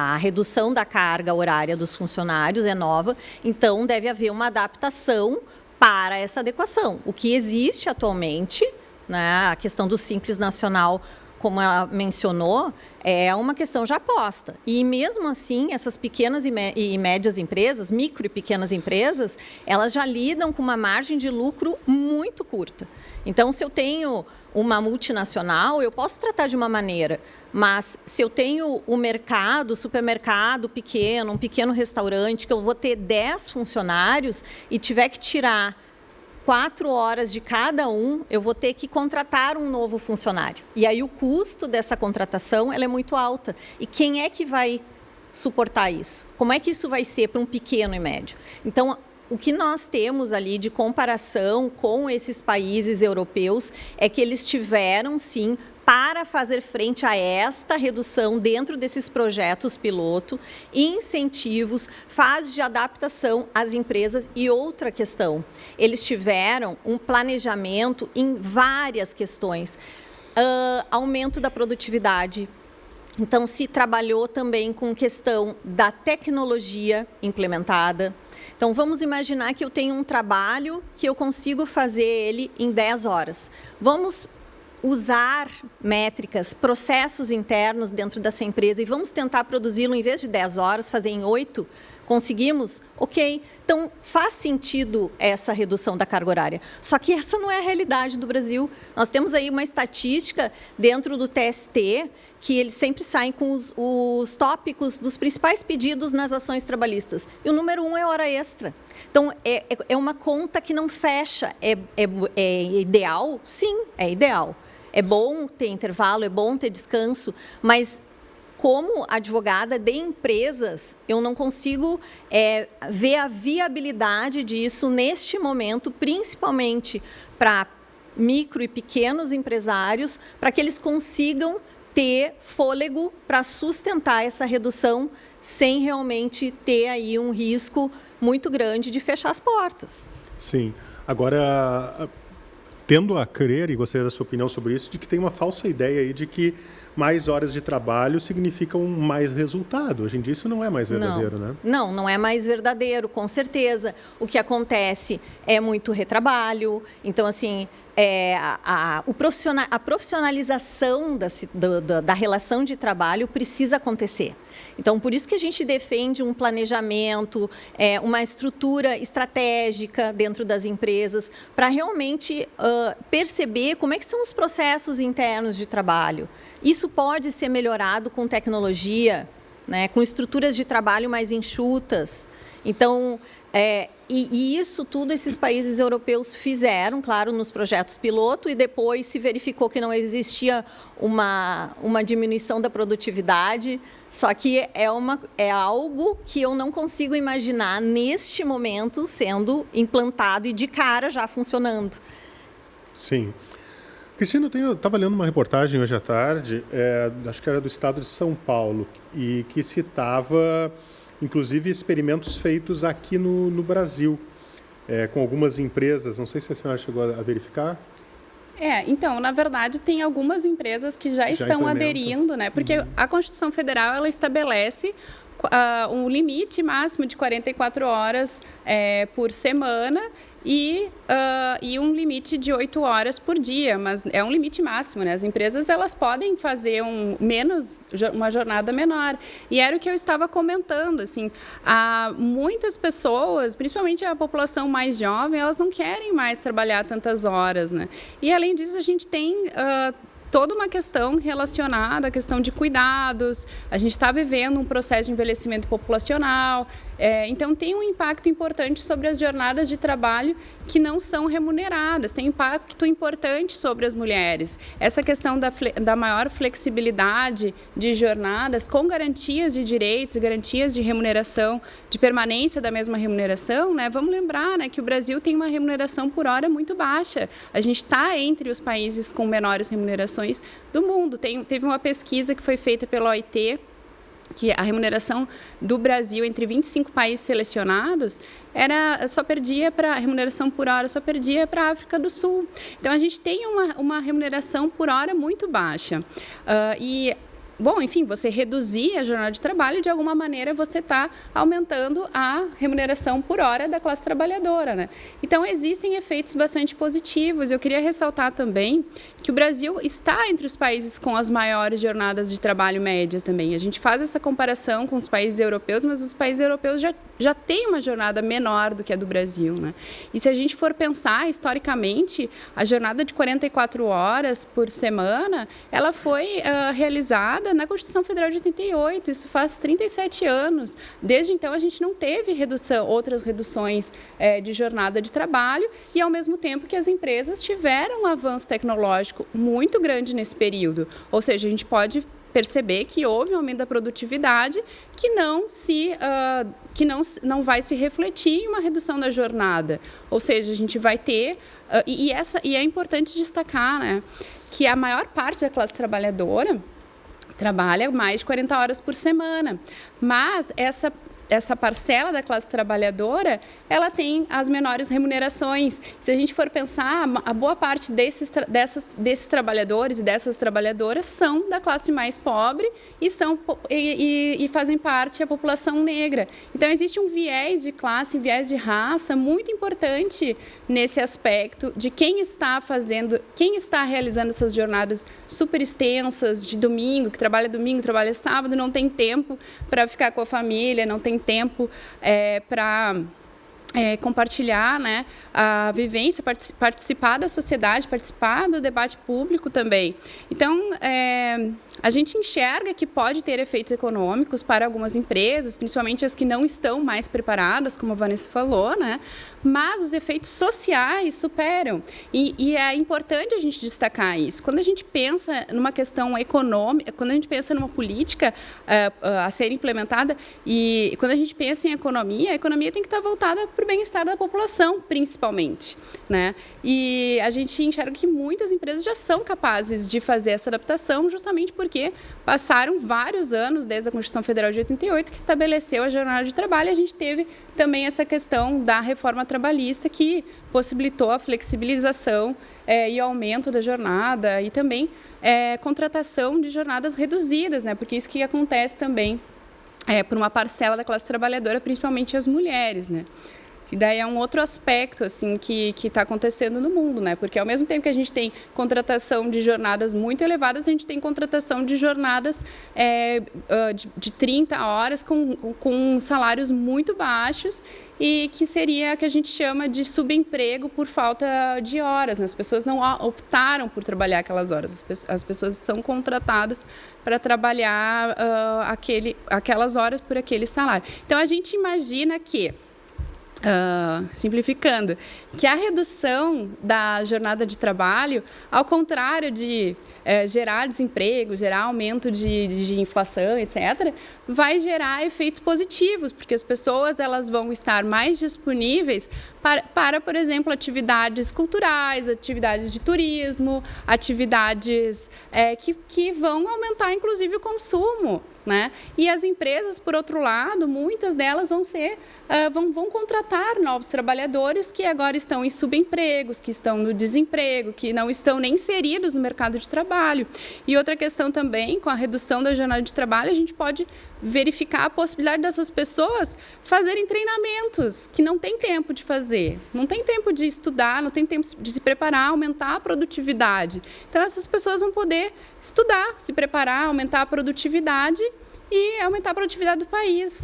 A redução da carga horária dos funcionários é nova, então deve haver uma adaptação para essa adequação. O que existe atualmente, né, a questão do Simples Nacional, como ela mencionou, é uma questão já posta. E mesmo assim, essas pequenas e médias empresas, micro e pequenas empresas, elas já lidam com uma margem de lucro muito curta. Então, se eu tenho uma multinacional, eu posso tratar de uma maneira, mas se eu tenho o mercado, supermercado pequeno, um pequeno restaurante, que eu vou ter 10 funcionários e tiver que tirar 4 horas de cada um, eu vou ter que contratar um novo funcionário. E aí o custo dessa contratação ela é muito alta. E quem é que vai suportar isso? Como é que isso vai ser para um pequeno e médio? Então, o que nós temos ali de comparação com esses países europeus é que eles tiveram, sim, para fazer frente a esta redução dentro desses projetos piloto, incentivos, fase de adaptação às empresas e outra questão, eles tiveram um planejamento em várias questões, aumento da produtividade. Então, se trabalhou também com questão da tecnologia implementada. Então, vamos imaginar que eu tenho um trabalho que eu consigo fazer ele em 10 horas. Vamos usar métricas, processos internos dentro dessa empresa e vamos tentar produzi-lo em vez de 10 horas, fazer em 8? Conseguimos? Ok. Então, faz sentido essa redução da carga horária. Só que essa não é a realidade do Brasil. Nós temos aí uma estatística dentro do TST que eles sempre saem com os tópicos dos principais pedidos nas ações trabalhistas. E o número 1 é hora extra. Então, é uma conta que não fecha. É ideal? Sim, é ideal. É bom ter intervalo, é bom ter descanso, mas como advogada de empresas, eu não consigo ver a viabilidade disso neste momento, principalmente para micro e pequenos empresários, para que eles consigam ter fôlego para sustentar essa redução sem realmente ter aí um risco muito grande de fechar as portas. Sim. Agora, tendo a crer, e gostaria da sua opinião sobre isso, de que tem uma falsa ideia aí de que mais horas de trabalho significam mais resultado. Hoje em dia isso não é mais verdadeiro, né? Não é mais verdadeiro, com certeza. O que acontece é muito retrabalho. Então, assim, a profissionalização da relação de trabalho precisa acontecer. Então, por isso que a gente defende um planejamento, uma estrutura estratégica dentro das empresas, para realmente perceber como é que são os processos internos de trabalho. Isso pode ser melhorado com tecnologia, né, com estruturas de trabalho mais enxutas. Então, e isso tudo esses países europeus fizeram, claro, nos projetos piloto, e depois se verificou que não existia uma diminuição da produtividade. Só que é algo que eu não consigo imaginar neste momento sendo implantado e de cara já funcionando. Sim. Cristina, eu estava lendo uma reportagem hoje à tarde, acho que era do estado de São Paulo, e que citava, inclusive, experimentos feitos aqui no Brasil, com algumas empresas. Não sei se a senhora chegou a verificar. Então, na verdade, tem algumas empresas que já estão aderindo, né? Porque a Constituição Federal, ela estabelece um limite máximo de 44 horas por semana e um limite de 8 horas por dia, mas é um limite máximo, né? As empresas, elas podem fazer uma jornada menor. E era o que eu estava comentando, assim, muitas pessoas, principalmente a população mais jovem, elas não querem mais trabalhar tantas horas, né? E, além disso, a gente tem toda uma questão relacionada à questão de cuidados. A gente está vivendo um processo de envelhecimento populacional. Então, tem um impacto importante sobre as jornadas de trabalho que não são remuneradas. Tem impacto importante sobre as mulheres. Essa questão da maior flexibilidade de jornadas com garantias de direitos, garantias de remuneração, de permanência da mesma remuneração, né? Vamos lembrar, né, que o Brasil tem uma remuneração por hora muito baixa. A gente está entre os países com menores remunerações do mundo. Teve uma pesquisa que foi feita pela OIT, que a remuneração do Brasil entre 25 países selecionados só perdia para a remuneração por hora, só perdia para a África do Sul. Então, a gente tem uma remuneração por hora muito baixa. E bom, enfim, você reduzir a jornada de trabalho, de alguma maneira você está aumentando a remuneração por hora da classe trabalhadora, né? Então, existem efeitos bastante positivos. Eu queria ressaltar também que o Brasil está entre os países com as maiores jornadas de trabalho médias também. A gente faz essa comparação com os países europeus, mas os países europeus já têm uma jornada menor do que a do Brasil, né? E se a gente for pensar historicamente, a jornada de 44 horas por semana, ela foi realizada na Constituição Federal de 88, isso faz 37 anos. Desde então, a gente não teve outras reduções de jornada de trabalho e, ao mesmo tempo que as empresas tiveram um avanço tecnológico muito grande nesse período. Ou seja, a gente pode perceber que houve um aumento da produtividade que não vai se refletir em uma redução da jornada. Ou seja, a gente vai ter... E é importante destacar, né, que a maior parte da classe trabalhadora trabalha mais de 40 horas por semana, mas essa parcela da classe trabalhadora, ela tem as menores remunerações. Se a gente for pensar, a boa parte desses trabalhadores e dessas trabalhadoras são da classe mais pobre e fazem parte da população negra. Então, existe um viés de classe, um viés de raça muito importante nesse aspecto de quem está realizando essas jornadas super extensas de domingo, que trabalha domingo, trabalha sábado, não tem tempo para ficar com a família, não tem tempo para compartilhar, né, a vivência, participar da sociedade, participar do debate público também. Então, a gente enxerga que pode ter efeitos econômicos para algumas empresas, principalmente as que não estão mais preparadas, como a Vanessa falou, né? Mas os efeitos sociais superam. E é importante a gente destacar isso. Quando a gente pensa numa questão econômica, quando a gente pensa numa política a ser implementada, e quando a gente pensa em economia, a economia tem que estar voltada para o bem-estar da população, principalmente, né? E a gente enxerga que muitas empresas já são capazes de fazer essa adaptação, justamente porque passaram vários anos, desde a Constituição Federal de 88, que estabeleceu a jornada de trabalho, e a gente teve também essa questão da reforma trabalhista, que possibilitou a flexibilização e o aumento da jornada, e também contratação de jornadas reduzidas, né? Porque isso que acontece também por uma parcela da classe trabalhadora, principalmente as mulheres, né? E daí é um outro aspecto assim, que está acontecendo no mundo, né? Porque ao mesmo tempo que a gente tem contratação de jornadas muito elevadas, a gente tem contratação de jornadas de 30 horas com salários muito baixos, e que seria que a gente chama de subemprego por falta de horas, né? As pessoas não optaram por trabalhar aquelas horas, as pessoas são contratadas para trabalhar aquelas horas por aquele salário. Então, a gente imagina que, simplificando, que a redução da jornada de trabalho, ao contrário de gerar desemprego, gerar aumento de inflação, etc., vai gerar efeitos positivos, porque as pessoas elas vão estar mais disponíveis para, por exemplo, atividades culturais, atividades de turismo, atividades que vão aumentar, inclusive, o consumo, né? E as empresas, por outro lado, muitas delas vão contratar novos trabalhadores que agora estão em subempregos, que estão no desemprego, que não estão nem inseridos no mercado de trabalho. E outra questão também, com a redução da jornada de trabalho, a gente pode verificar a possibilidade dessas pessoas fazerem treinamentos que não tem tempo de fazer, não tem tempo de estudar, não tem tempo de se preparar, aumentar a produtividade. Então, essas pessoas vão poder estudar, se preparar, aumentar a produtividade e aumentar a produtividade do país.